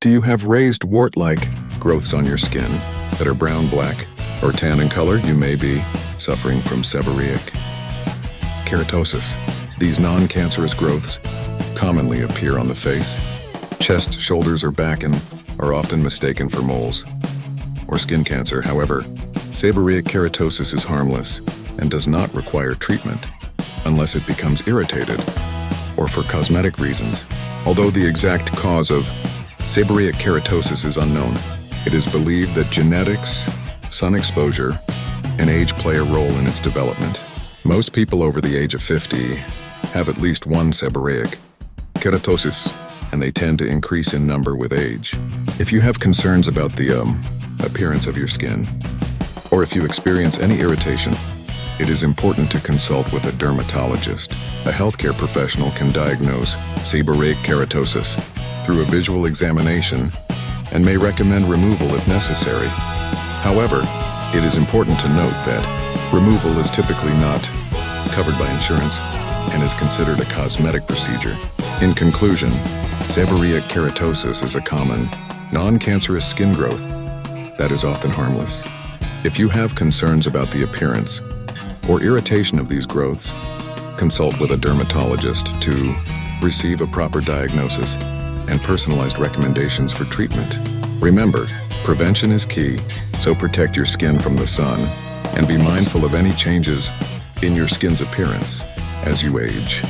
Do you have raised wart-like growths on your skin that are brown, black, or tan in color? You may be suffering from seborrheic keratosis. These non-cancerous growths commonly appear on the face, chest, shoulders, or back and are often mistaken for moles or skin cancer. However, seborrheic keratosis is harmless and does not require treatment unless it becomes irritated or for cosmetic reasons. Although the exact cause of seborrheic keratosis is unknown, it is believed that genetics, sun exposure, and age play a role in its development. Most people over the age of 50 have at least one seborrheic keratosis, and they tend to increase in number with age. If you have concerns about the appearance of your skin, or if you experience any irritation, it is important to consult with a dermatologist. A healthcare professional can diagnose seborrheic keratosis through a visual examination and may recommend removal if necessary. However, it is important to note that removal is typically not covered by insurance and is considered a cosmetic procedure. In conclusion, seborrheic keratosis is a common, non-cancerous skin growth that is often harmless. If you have concerns about the appearance or irritation of these growths, consult with a dermatologist to receive a proper diagnosis and personalized recommendations for treatment. Remember, prevention is key, so protect your skin from the sun and be mindful of any changes in your skin's appearance as you age.